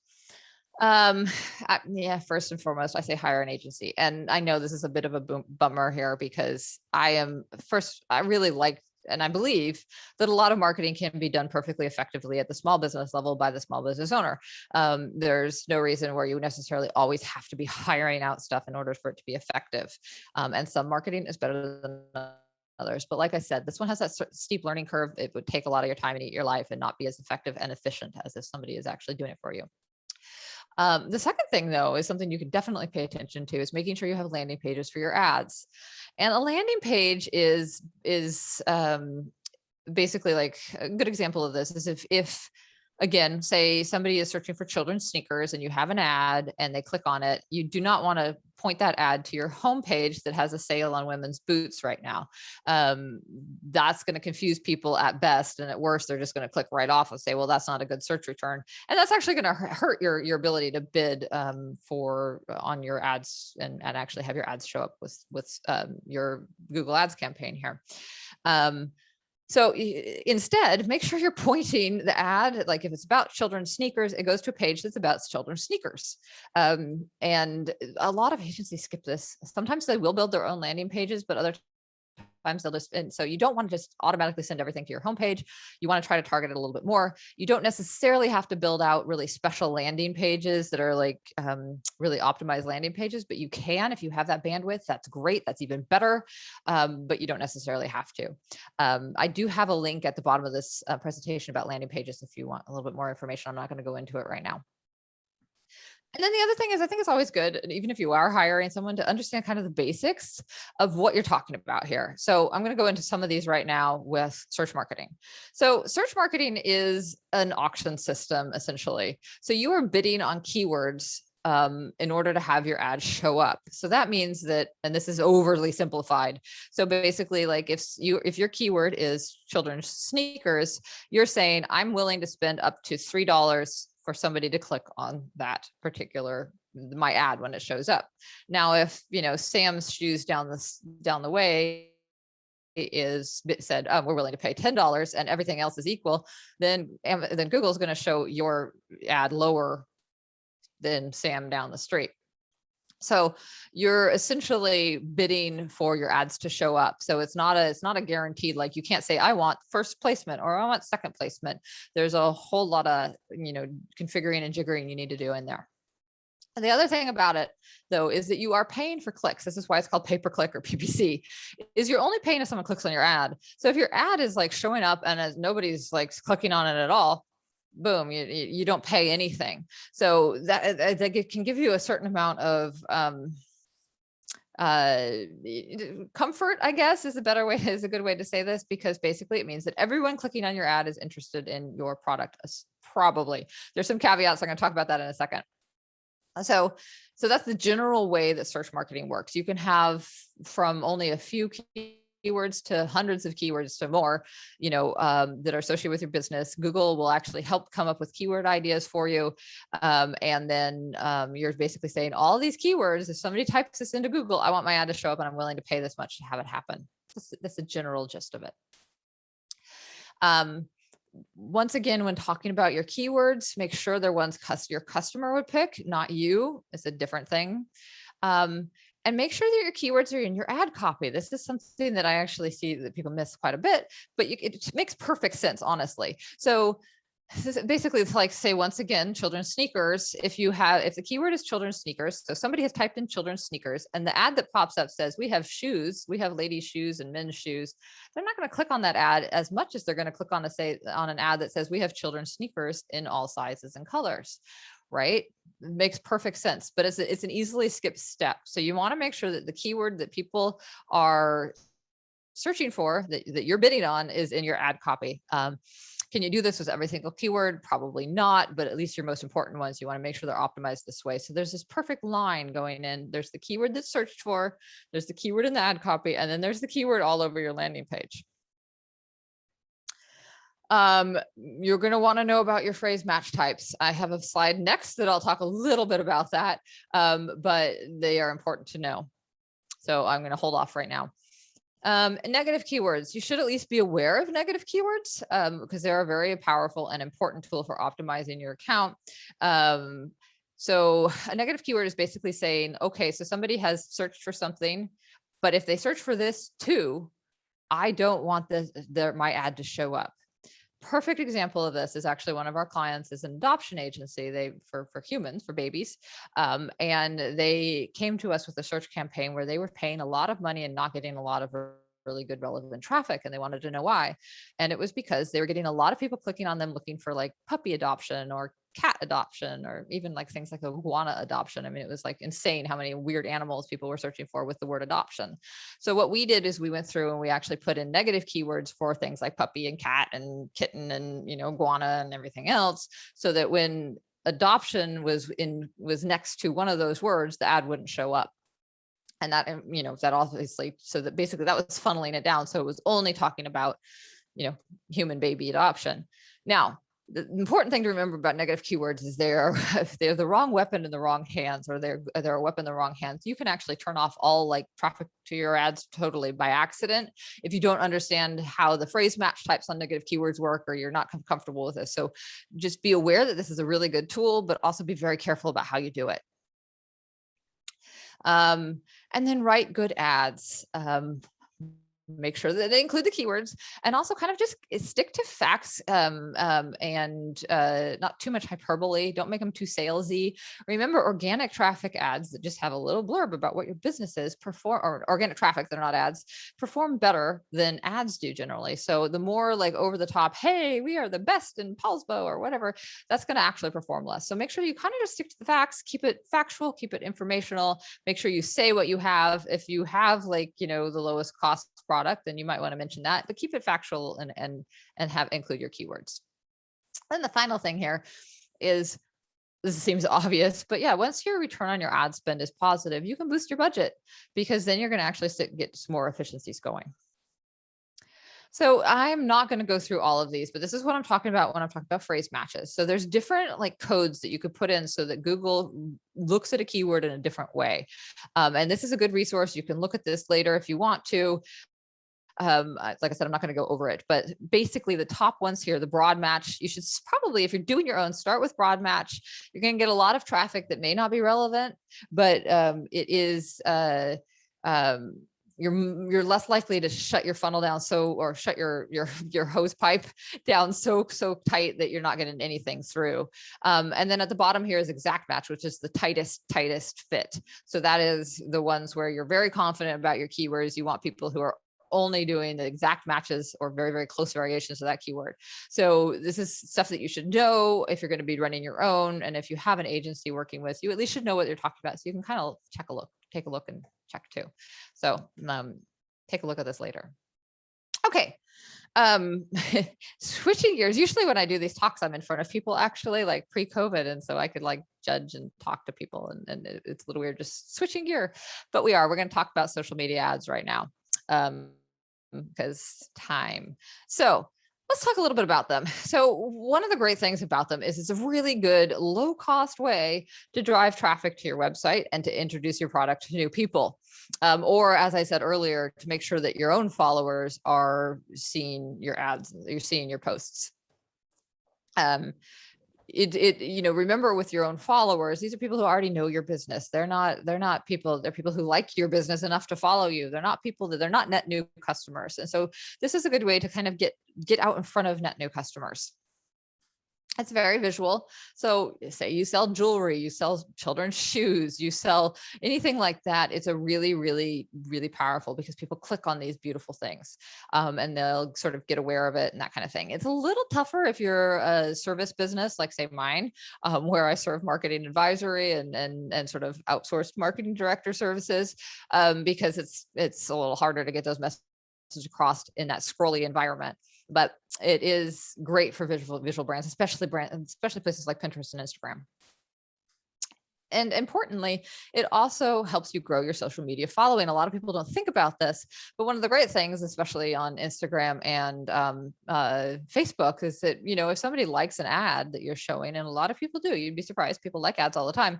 First and foremost, I say hire an agency. And I know this is a bit of a bummer here because I really like, and I believe that a lot of marketing can be done perfectly effectively at the small business level by the small business owner. There's no reason where you necessarily always have to be hiring out stuff in order for it to be effective. And some marketing is better than others. But like I said, this one has that steep learning curve. It would take a lot of your time and eat your life and not be as effective and efficient as if somebody is actually doing it for you. The second thing, though, is something you can definitely pay attention to is making sure you have landing pages for your ads. And a landing page is basically like a good example of this is if again, say somebody is searching for children's sneakers and you have an ad and they click on it, you do not want to point that ad to your homepage that has a sale on women's boots right now. That's going to confuse people at best. And at worst, they're just going to click right off and say, well, that's not a good search return. And that's actually going to hurt your ability to bid on your ads and actually have your ads show up with your Google Ads campaign here. So instead, make sure you're pointing the ad, like if it's about children's sneakers, it goes to a page that's about children's sneakers. And a lot of agencies skip this. Sometimes they will build their own landing pages, but other times they'll just, and so you don't want to just automatically send everything to your homepage. You want to try to target it a little bit more. You don't necessarily have to build out really special landing pages that are like really optimized landing pages, but you can, if you have that bandwidth, that's great. That's even better. But you don't necessarily have to. I do have a link at the bottom of this presentation about landing pages if you want a little bit more information. I'm not going to go into it right now. And then the other thing is, I think it's always good, even if you are hiring someone, to understand kind of the basics of what you're talking about here. So I'm going to go into some of these right now with search marketing. So search marketing is an auction system, essentially. So you are bidding on keywords in order to have your ad show up. So that means that, and this is overly simplified. So basically, like if your keyword is children's sneakers, you're saying, I'm willing to spend up to $3 for somebody to click on that particular, my ad when it shows up. Now, if, Sam's shoes down the way is said, we're willing to pay $10 and everything else is equal, then Google's going to show your ad lower than Sam down the street. So you're essentially bidding for your ads to show up. So it's not a guaranteed, like you can't say, I want first placement or I want second placement. There's a whole lot of, configuring and jiggering you need to do in there. And the other thing about it, though, is that you are paying for clicks. This is why it's called pay-per-click or PPC, is you're only paying if someone clicks on your ad. So if your ad is like showing up and as nobody's like clicking on it at all, boom, you don't pay anything. So that can give you a certain amount of comfort, I guess, is a good way to say this, because basically it means that everyone clicking on your ad is interested in your product. Probably. There's some caveats. I'm going to talk about that in a second. So that's the general way that search marketing works. You can have from only a few keywords to hundreds of keywords to more, that are associated with your business. Google will actually help come up with keyword ideas for you. And then you're basically saying all these keywords, if somebody types this into Google, I want my ad to show up and I'm willing to pay this much to have it happen. That's the general gist of it. Once again, when talking about your keywords, make sure they're ones your customer would pick, not you. It's a different thing. And make sure that your keywords are in your ad copy. This is something that I actually see that people miss quite a bit, but it makes perfect sense, honestly. So basically, it's like, say, once again, children's sneakers. If the keyword is children's sneakers, so somebody has typed in children's sneakers and the ad that pops up says, we have shoes, we have ladies' shoes and men's shoes. They're not going to click on that ad as much as they're going to click on an ad that says we have children's sneakers in all sizes and colors, right? It makes perfect sense, but it's an easily skipped step. So you want to make sure that the keyword that people are searching for, that you're bidding on, is in your ad copy. Can you do this with every single keyword? Probably not, but at least your most important ones, you want to make sure they're optimized this way. So there's this perfect line going in. There's the keyword that's searched for, there's the keyword in the ad copy, and then there's the keyword all over your landing page. You're going to want to know about your phrase match types. I have a slide next that I'll talk a little bit about that, but they are important to know. So I'm going to hold off right now. Negative keywords. You should at least be aware of negative keywords because they're a very powerful and important tool for optimizing your account. So a negative keyword is basically saying, okay, so somebody has searched for something, but if they search for this too, I don't want my ad to show up. Perfect example of this is actually one of our clients is an adoption agency. For humans, for babies. And they came to us with a search campaign where they were paying a lot of money and not getting a lot of really good relevant traffic. And they wanted to know why. And it was because they were getting a lot of people clicking on them looking for like puppy adoption or cat adoption, or even like things like iguana adoption. I mean, it was like insane how many weird animals people were searching for with the word adoption. So what we did is we went through and we actually put in negative keywords for things like puppy and cat and kitten and, iguana and everything else, so that when adoption was next to one of those words, the ad wouldn't show up. And that, that obviously, so that basically that was funneling it down. So it was only talking about, human baby adoption. Now, the important thing to remember about negative keywords is if they're the wrong weapon in the wrong hands, or they're a weapon in the wrong hands, you can actually turn off all like traffic to your ads totally by accident if you don't understand how the phrase match types on negative keywords work, or you're not comfortable with this. So just be aware that this is a really good tool, but also be very careful about how you do it. And then write good ads. Make sure that they include the keywords, and also kind of just stick to facts and not too much hyperbole. Don't make them too salesy. Remember, organic traffic ads that just have a little blurb about what your business is or organic traffic, they're not ads, perform better than ads do generally. So the more like over the top, hey, we are the best in Paulsbo or whatever, that's going to actually perform less. So make sure you kind of just stick to the facts, keep it factual, keep it informational, make sure you say what you have. If you have like, the lowest cost product, then you might want to mention that, but keep it factual and include your keywords. And the final thing here is, this seems obvious, but yeah, once your return on your ad spend is positive, you can boost your budget, because then you're going to actually get some more efficiencies going. So I'm not going to go through all of these, but this is what I'm talking about when I'm talking about phrase matches. So there's different like codes that you could put in so that Google looks at a keyword in a different way. And this is a good resource. You can look at this later if you want to. Like I said, I'm not going to go over it, but basically the top ones here, the broad match, you should probably, if you're doing your own, start with broad match. You're going to get a lot of traffic that may not be relevant, but it is, you're less likely to shut your funnel down or shut your hose pipe down so tight that you're not getting anything through. And then at the bottom here is exact match, which is the tightest fit. So that is the ones where you're very confident about your keywords. You want people who are only doing the exact matches or very, very close variations of that keyword. So this is stuff that you should know if you're going to be running your own. And if you have an agency working with you, at least should know what you're talking about. So you can kind of take a look and check too. So take a look at this later. Okay. Switching gears. Usually when I do these talks, I'm in front of people actually, like pre-COVID. And so I could like judge and talk to people, and it's a little weird just switching gear, but we're going to talk about social media ads right now. because time. So let's talk a little bit about them. So one of the great things about them is it's a really good low cost way to drive traffic to your website and to introduce your product to new people. Or as I said earlier, to make sure that your own followers are seeing your ads, you're seeing your posts. Remember with your own followers, these are people who already know your business. They're people who like your business enough to follow you. They're not net new customers. And so this is a good way to kind of get out in front of net new customers. It's very visual. So say you sell jewelry, you sell children's shoes, you sell anything like that. It's a really, really, really powerful because people click on these beautiful things and they'll sort of get aware of it and that kind of thing. It's a little tougher if you're a service business, like say mine, where I serve marketing advisory and sort of outsourced marketing director services, because it's a little harder to get those messages across in that scrolly environment. But it is great for visual brands, especially places like Pinterest and Instagram. And importantly, it also helps you grow your social media following. A lot of people don't think about this, but one of the great things, especially on Instagram and Facebook, is that, if somebody likes an ad that you're showing, and a lot of people do, you'd be surprised, people like ads all the time,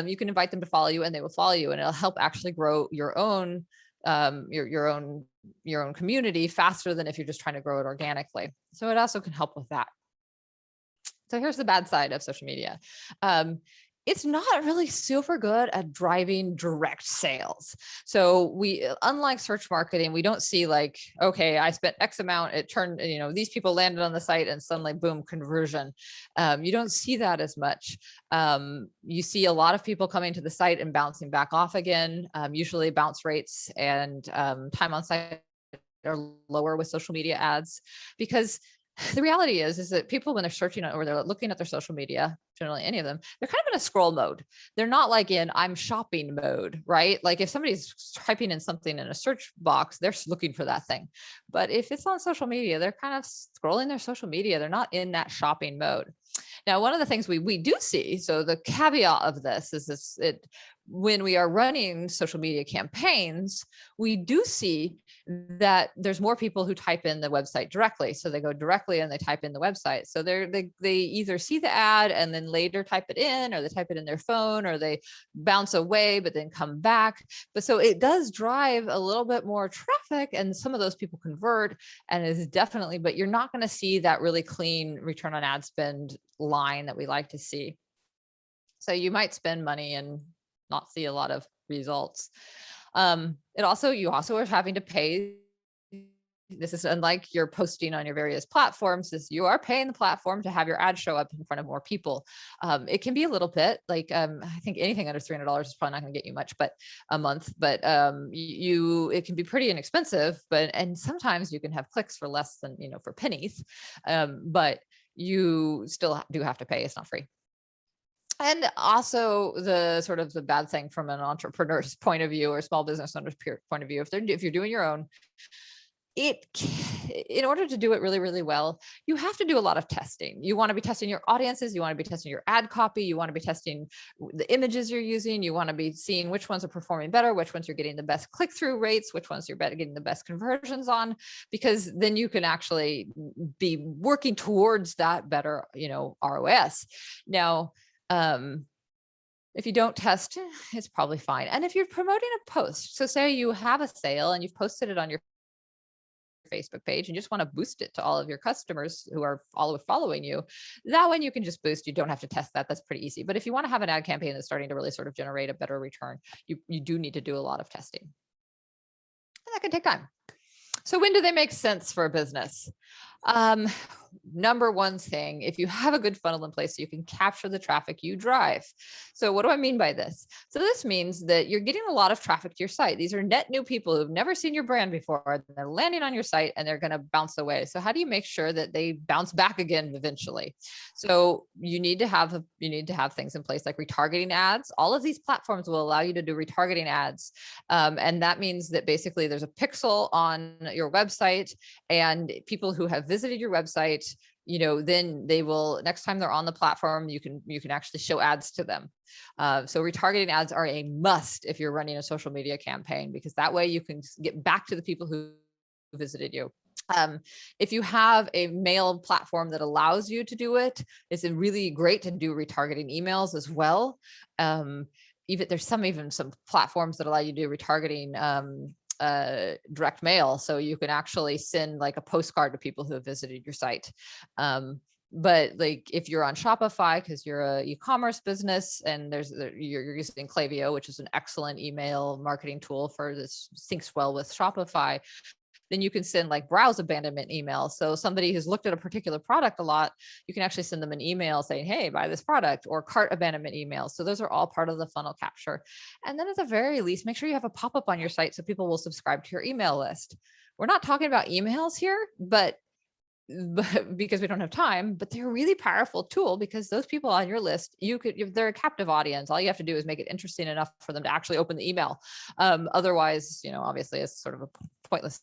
you can invite them to follow you and they will follow you, and it'll help actually grow your own your own community faster than if you're just trying to grow it organically. So it also can help with that. So here's the bad side of social media. It's not really super good at driving direct sales. So unlike search marketing, we don't see like, okay, I spent X amount, it turned, these people landed on the site and suddenly boom, conversion. You don't see that as much. You see a lot of people coming to the site and bouncing back off again. Usually bounce rates and time on site are lower with social media ads, because the reality is that people, when they're searching or they're looking at their social media, generally any of them, they're kind of in a scroll mode. They're not like in I'm shopping mode, right? Like if somebody's typing in something in a search box, they're looking for that thing. But if it's on social media, they're kind of scrolling their social media. They're not in that shopping mode. Now, one of the things we do see, so the caveat of this is when we are running social media campaigns, we do see that there's more people who type in the website directly. So they go directly and they type in the website. So they either see the ad and then later type it in, or they type it in their phone, or they bounce away but then come back. But so it does drive a little bit more traffic, and some of those people convert, and is definitely, but you're not going to see that really clean return on ad spend line that we like to see. So you might spend money and not see a lot of results. You also are having to pay. This is unlike you're posting on your various platforms. You are paying the platform to have your ad show up in front of more people. It can be a little bit like, I think anything under $300 is probably not going to get you much, but a month, but it can be pretty inexpensive, and sometimes you can have clicks for less than, for pennies, but you still do have to pay. It's not free. And also the bad thing from an entrepreneur's point of view or small business owner's point of view, if you're doing your own, in order to do it really, really well, you have to do a lot of testing. You want to be testing your audiences. You want to be testing your ad copy. You want to be testing the images you're using. You want to be seeing which ones are performing better, which ones you're getting the best click-through rates, which ones you're getting the best conversions on, because then you can actually be working towards that better, ROS. Now, if you don't test, it's probably fine. And if you're promoting a post, so say you have a sale and you've posted it on your Facebook page and just want to boost it to all of your customers who are following you, that one you can just boost. You don't have to test that. That's pretty easy. But if you want to have an ad campaign that's starting to really sort of generate a better return, you do need to do a lot of testing. And that can take time. So when do they make sense for a business? Number one thing, if you have a good funnel in place, so you can capture the traffic you drive. So what do I mean by this? So this means that you're getting a lot of traffic to your site. These are net new people who've never seen your brand before. They're landing on your site and they're going to bounce away. So how do you make sure that they bounce back again eventually? So you need to have things in place like retargeting ads. All of these platforms will allow you to do retargeting ads. And that means that basically there's a pixel on your website, and people who have visited your website, then they will, next time they're on the platform, you can actually show ads to them. So retargeting ads are a must if you're running a social media campaign, because that way you can get back to the people who visited you. If you have a mail platform that allows you to do it, it's really great to do retargeting emails as well. Even there's some platforms that allow you to do retargeting direct mail, so you can actually send like a postcard to people who have visited your site. But like if you're on Shopify, because you're a e-commerce business, and you're using Klaviyo, which is an excellent email marketing tool for this, syncs well with Shopify, then you can send like browse abandonment emails. So somebody who's looked at a particular product a lot, you can actually send them an email saying, hey, buy this product, or cart abandonment emails. So those are all part of the funnel capture. And then at the very least, make sure you have a pop-up on your site so people will subscribe to your email list. We're not talking about emails here, but because we don't have time, but they're a really powerful tool, because those people on your list, they're a captive audience. All you have to do is make it interesting enough for them to actually open the email. Otherwise, obviously it's sort of a pointless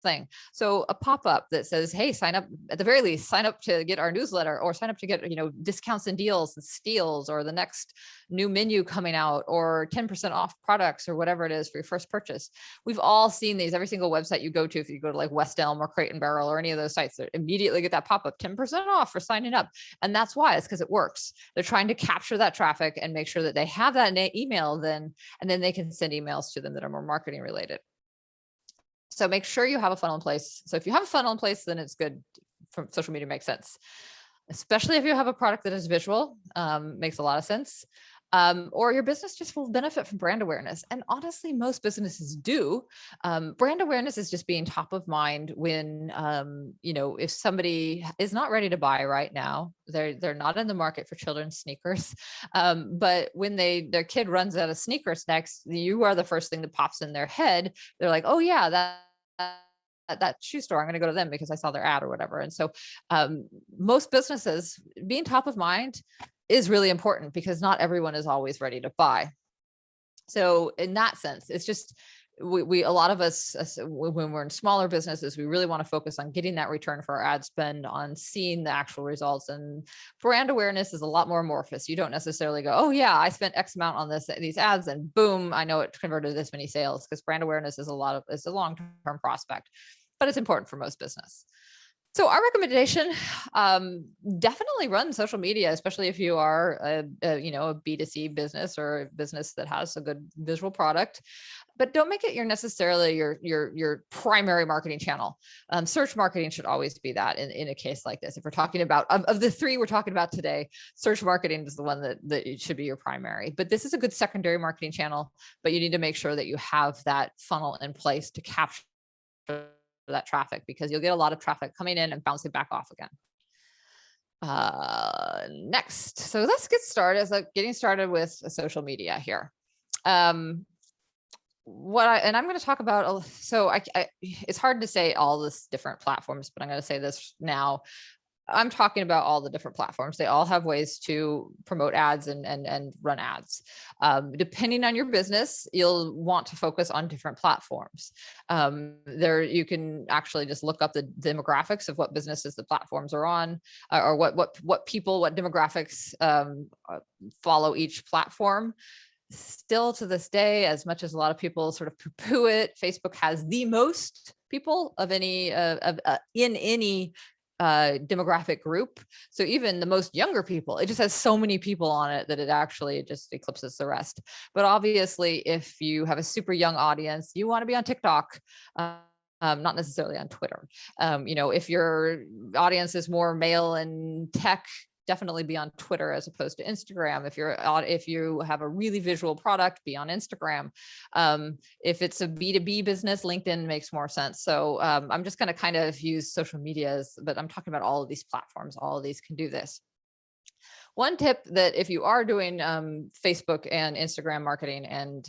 thing. So a pop-up that says, hey, sign up, at the very least, sign up to get our newsletter, or sign up to get, discounts and deals and steals, or the next new menu coming out, or 10% off products, or whatever it is for your first purchase. We've all seen these. Every single website you go to, if you go to like West Elm or Crate and Barrel or any of those sites, that immediately get that pop-up, 10% off for signing up. And that's why. It's because it works. They're trying to capture that traffic and make sure that they have that email then, and then they can send emails to them that are more marketing related. So make sure you have a funnel in place. So if you have a funnel in place, then it's good. From social media makes sense, especially if you have a product that is visual, makes a lot of sense. Or your business just will benefit from brand awareness. And honestly, most businesses do. Brand awareness is just being top of mind when, if somebody is not ready to buy right now, they're not in the market for children's sneakers. But when their kid runs out of sneakers next, you are the first thing that pops in their head. They're like, oh yeah, that shoe store, I'm going to go to them because I saw their ad or whatever. And so most businesses, being top of mind is really important, because not everyone is always ready to buy. So in that sense, it's just, a lot of us, when we're in smaller businesses, we really want to focus on getting that return for our ad spend, on seeing the actual results. And brand awareness is a lot more amorphous. You don't necessarily go, oh yeah, I spent X amount on these ads and boom, I know it converted this many sales, because brand awareness is it's a long-term prospect, but it's important for most business. So our recommendation, definitely run social media, especially if you are a B2C business, or a business that has a good visual product. But don't make it necessarily your primary marketing channel. Search marketing should always be that in a case like this. If we're talking about, of the three we're talking about today, search marketing is the one that it should be your primary. But this is a good secondary marketing channel, but you need to make sure that you have that funnel in place to capture that traffic, because you'll get a lot of traffic coming in and bouncing back off again. Next, so let's get started. Getting started with social media here. I'm going to talk about, so it's hard to say all this different platforms, but I'm going to say this now. I'm talking about all the different platforms. They all have ways to promote ads and run ads. Depending on your business, you'll want to focus on different platforms. You can actually just look up the demographics of what businesses the platforms are on, or what demographics follow each platform. Still to this day, as much as a lot of people sort of poo-poo it, Facebook has the most people of any in any demographic group. So even the most younger people, it just has so many people on it that it actually just eclipses the rest. But obviously, if you have a super young audience, you want to be on TikTok. Not necessarily on Twitter. If your audience is more male and tech, definitely be on Twitter as opposed to Instagram. If you have a really visual product, be on Instagram. If it's a B2B business, LinkedIn makes more sense. So I'm just going to kind of use social media, but I'm talking about all of these platforms. All of these can do this. One tip that if you are doing Facebook and Instagram marketing, and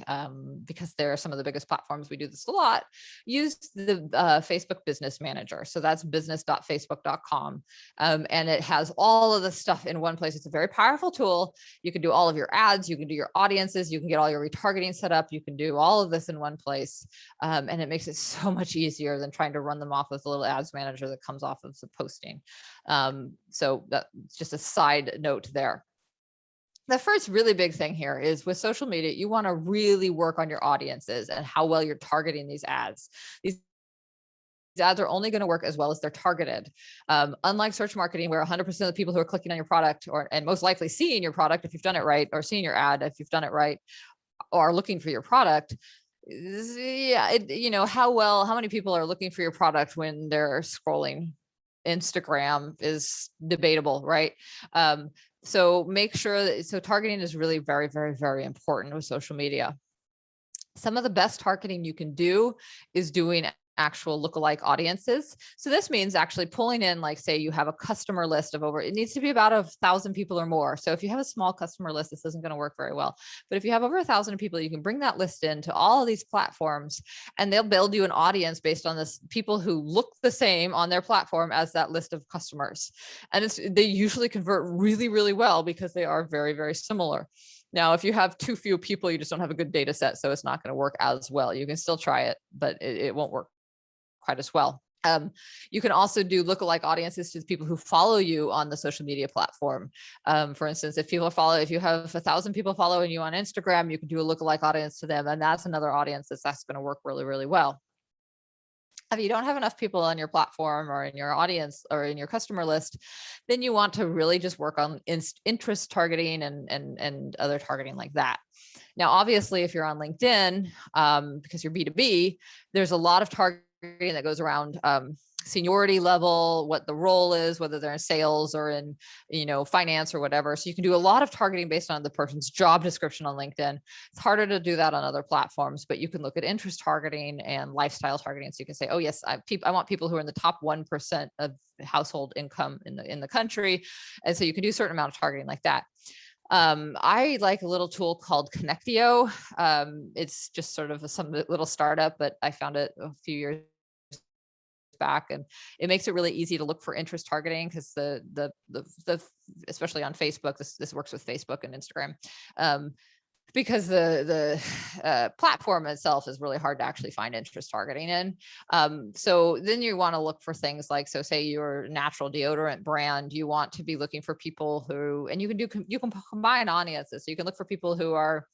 because they're some of the biggest platforms, we do this a lot, use the Facebook Business Manager. So that's business.facebook.com. And it has all of the stuff in one place. It's a very powerful tool. You can do all of your ads, you can do your audiences, you can get all your retargeting set up, you can do all of this in one place. And it makes it so much easier than trying to run them off with a little ads manager that comes off of the posting. So that's just a side note there. The first really big thing here is with social media, you want to really work on your audiences and how well you're targeting these ads. These ads are only going to work as well as they're targeted. Unlike search marketing, where 100% of the people who are clicking on your product and most likely seeing your product, if you've done it right, or seeing your ad, if you've done it right, or are looking for your product, yeah, how many people are looking for your product when they're scrolling Instagram is debatable, right? So make sure that, targeting is really very, very, very important with social media. Some of the best targeting you can do is doing actual lookalike audiences. So this means actually pulling in, like, say you have a customer list of it needs to be about 1,000 people or more. So if you have a small customer list, this isn't going to work very well. But if you have over 1,000 people, you can bring that list into all of these platforms, and they'll build you an audience based on this people who look the same on their platform as that list of customers. And they usually convert really, really well because they are very, very similar. Now, if you have too few people, you just don't have a good data set, so it's not going to work as well. You can still try it, but it won't work quite as well. You can also do lookalike audiences to the people who follow you on the social media platform. For instance, if you have 1,000 people following you on Instagram, you can do a lookalike audience to them, and that's another audience that's going to work really, really well. If you don't have enough people on your platform or in your audience or in your customer list, then you want to really just work on interest targeting and other targeting like that. Now, obviously, if you're on LinkedIn, because you're B2B, there's a lot of targeting that goes around seniority level, what the role is, whether they're in sales or in, finance or whatever. So you can do a lot of targeting based on the person's job description on LinkedIn. It's harder to do that on other platforms, but you can look at interest targeting and lifestyle targeting. So you can say, oh yes, I want people who are in the top 1% of household income in the country. And so you can do a certain amount of targeting like that. I like a little tool called Connectio. It's just sort of some little startup, but I found it a few years back, and it makes it really easy to look for interest targeting, because the especially on Facebook, this works with Facebook and Instagram. Because the platform itself is really hard to actually find interest targeting in. So then you want to look for things like, so say you're a natural deodorant brand, you want to be looking for people who, and you can combine audiences. So you can look for people who are,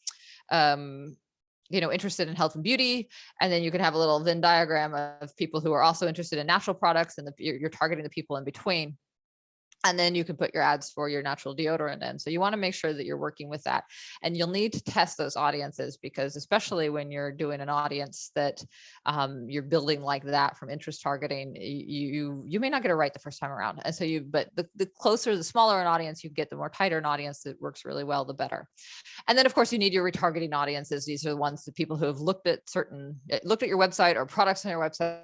interested in health and beauty, and then you can have a little Venn diagram of people who are also interested in natural products, and you're targeting the people in between. And then you can put your ads for your natural deodorant in. So you want to make sure that you're working with that. And you'll need to test those audiences, because especially when you're doing an audience that you're building like that from interest targeting, you may not get it right the first time around. And so but the closer, the smaller an audience you get, the more tighter an audience that works really well, the better. And then of course you need your retargeting audiences. These are the ones, the people who have looked at your website or products on your website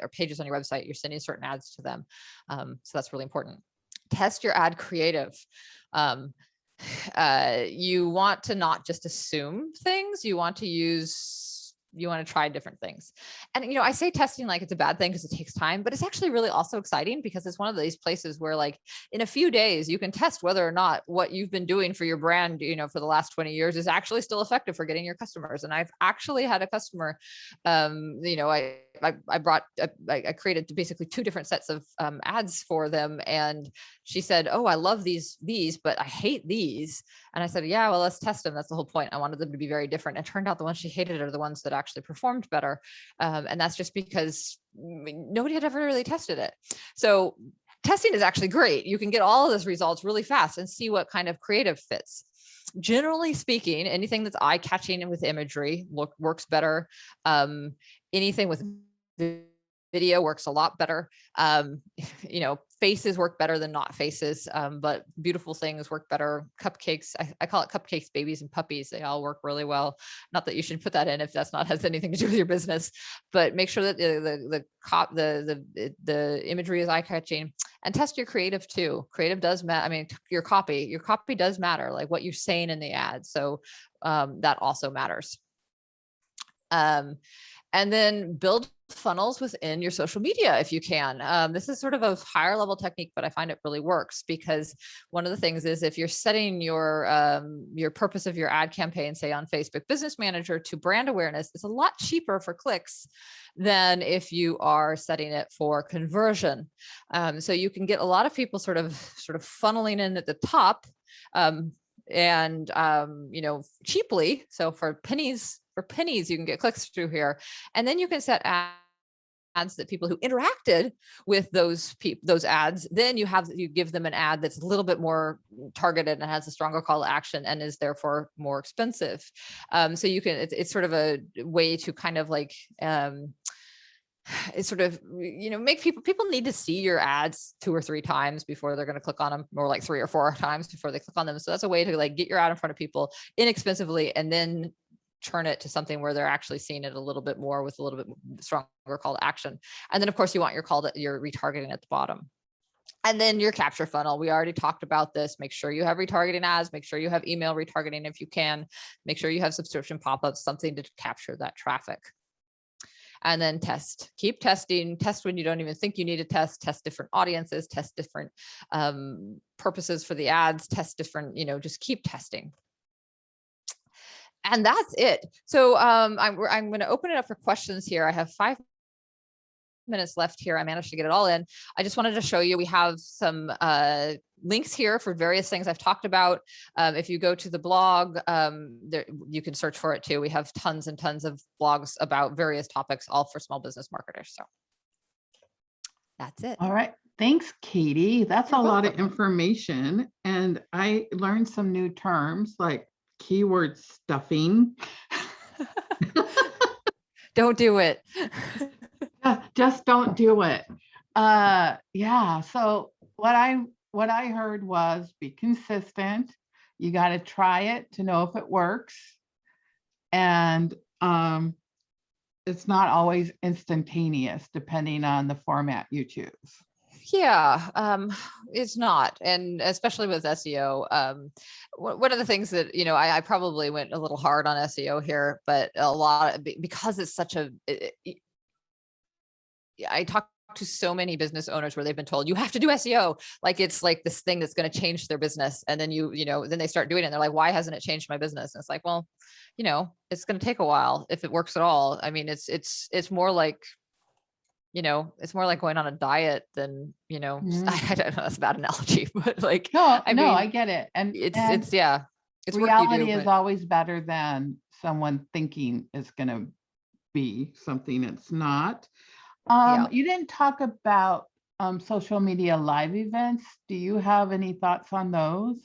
or pages on your website, you're sending certain ads to them. So that's really important. Test your ad creative. You want to not just assume things, you want to try different things. And, I say testing like it's a bad thing because it takes time, but it's actually really also exciting, because it's one of these places where, like, in a few days, you can test whether or not what you've been doing for your brand, for the last 20 years is actually still effective for getting your customers. And I've actually had a customer, I created basically 2 different sets of ads for them. And she said, oh, I love these, but I hate these. And I said, yeah, well, let's test them. That's the whole point. I wanted them to be very different. And it turned out the ones she hated are the ones that actually performed better. And that's just because nobody had ever really tested it. So testing is actually great. You can get all of those results really fast and see what kind of creative fits. Generally speaking, anything that's eye-catching and with imagery works better. Anything with video works a lot better. Faces work better than not faces, but beautiful things work better. Cupcakes, I call it cupcakes, babies and puppies. They all work really well. Not that you should put that in if that's not has anything to do with your business, but make sure that the imagery is eye-catching, and test your creative too. Creative does matter. I mean, your copy does matter, like what you're saying in the ad. So that also matters. And then build funnels within your social media if you can. This is sort of a higher level technique, but I find it really works, because one of the things is, if you're setting your purpose of your ad campaign, say on Facebook Business Manager, to brand awareness, it's a lot cheaper for clicks than if you are setting it for conversion. So you can get a lot of people sort of funneling in at the top, and cheaply. So for pennies, you can get clicks through here, and then you can set that people who interacted with those ads, then you give them an ad that's a little bit more targeted and has a stronger call to action and is therefore more expensive. So you can, it's sort of a way to kind of like, it's sort of, make people need to see your ads 2 or 3 times before they're going to click on them, or like 3 or 4 times before they click on them. So that's a way to like get your ad in front of people inexpensively, and then turn it to something where they're actually seeing it a little bit more with a little bit stronger call to action. And then of course you want your retargeting at the bottom. And then your capture funnel. We already talked about this. Make sure you have retargeting ads, make sure you have email retargeting if you can, make sure you have subscription pop-ups, something to capture that traffic. And then keep testing, test when you don't even think you need to test different audiences, test different purposes for the ads, test different, just keep testing. And that's it. So I'm going to open it up for questions here. I have 5 minutes left here. I managed to get it all in. I just wanted to show you, we have some links here for various things I've talked about. If you go to the blog, there, you can search for it too. We have tons and tons of blogs about various topics, all for small business marketers. So that's it. All right. Thanks, Katie. That's You're a lot of welcome. information. And I learned some new terms like keyword stuffing. Don't do it. Just don't do it. Yeah. So what I heard was be consistent. You got to try it to know if it works. And it's not always instantaneous depending on the format you choose. Yeah, it's not. And especially with SEO, one of the things that, I probably went a little hard on SEO here, but a lot, because it's such a, I talk to so many business owners where they've been told you have to do SEO, like it's like this thing that's going to change their business. And then then they start doing it and they're like, why hasn't it changed my business? And it's like, well, it's going to take a while if it works at all. I mean, it's more like, it's more like going on a diet than, I don't know, that's a bad analogy, but like, I get it. And it's reality is always better than someone thinking it's going to be something it's not. You didn't talk about social media live events. Do you have any thoughts on those?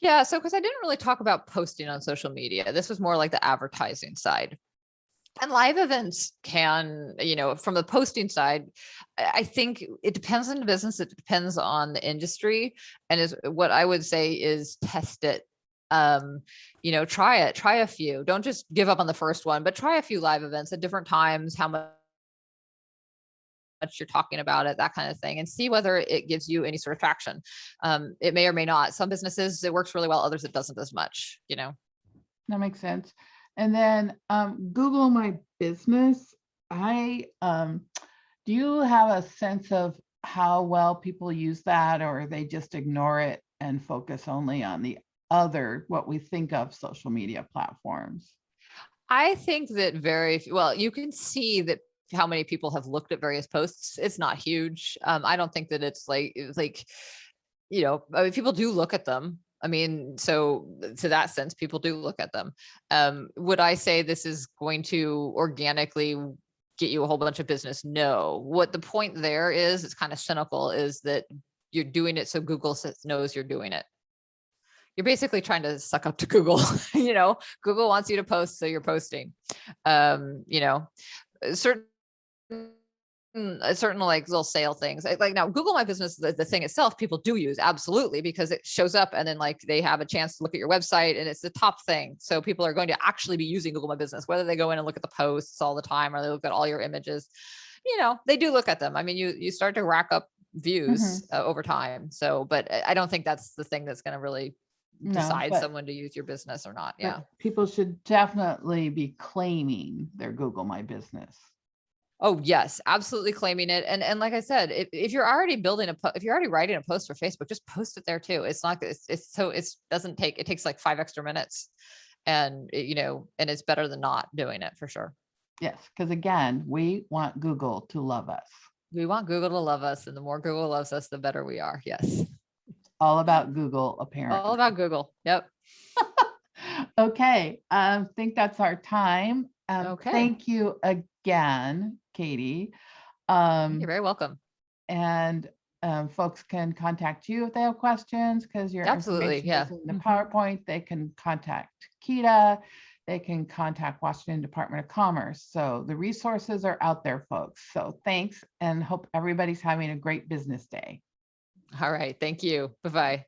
Yeah, so because I didn't really talk about posting on social media. This was more like the advertising side. And live events can, from the posting side, I think it depends on the business. It depends on the industry. And is what I would say is test it. Try it, try a few. Don't just give up on the first one, but try a few live events at different times, how much you're talking about it, that kind of thing, and see whether it gives you any sort of traction. It may or may not. Some businesses, it works really well. Others, it doesn't as much, That makes sense. And then Google My Business. Do you have a sense of how well people use that, or they just ignore it and focus only on the other, what we think of social media platforms? I think that you can see that how many people have looked at various posts. It's not huge. I don't think that it's like, people do look at them. I mean, so to that sense, people do look at them. Would I say this is going to organically get you a whole bunch of business? No. What the point there is, it's kind of cynical, is that you're doing it so Google knows you're doing it. You're basically trying to suck up to Google. Google wants you to post, so you're posting. Certain like little sale things, like now Google My Business, the thing itself, people do use, absolutely, because it shows up and then like they have a chance to look at your website and it's the top thing. So people are going to actually be using Google My Business, whether they go in and look at the posts all the time or they look at all your images, they do look at them. I mean, you start to rack up views over time. So, but I don't think that's the thing that's going to really decide someone to use your business or not. Yeah. People should definitely be claiming their Google My Business. Oh yes, absolutely claiming it. And like I said, if you're already if you're already writing a post for Facebook, just post it there too. It's not, it takes like 5 extra minutes, and and it's better than not doing it, for sure. Yes. Because again, we want Google to love us. We want Google to love us. And the more Google loves us, the better we are. Yes. All about Google, apparently. All about Google. Yep. Okay. I think that's our time. Okay. Thank you again, again, Katie. You're very welcome. And folks can contact you if they have questions, because your Absolutely. information Yeah. is in the PowerPoint. They can contact Kita. They can contact Washington Department of Commerce. So the resources are out there, folks. So thanks, and hope everybody's having a great business day. All right. Thank you. Bye-bye.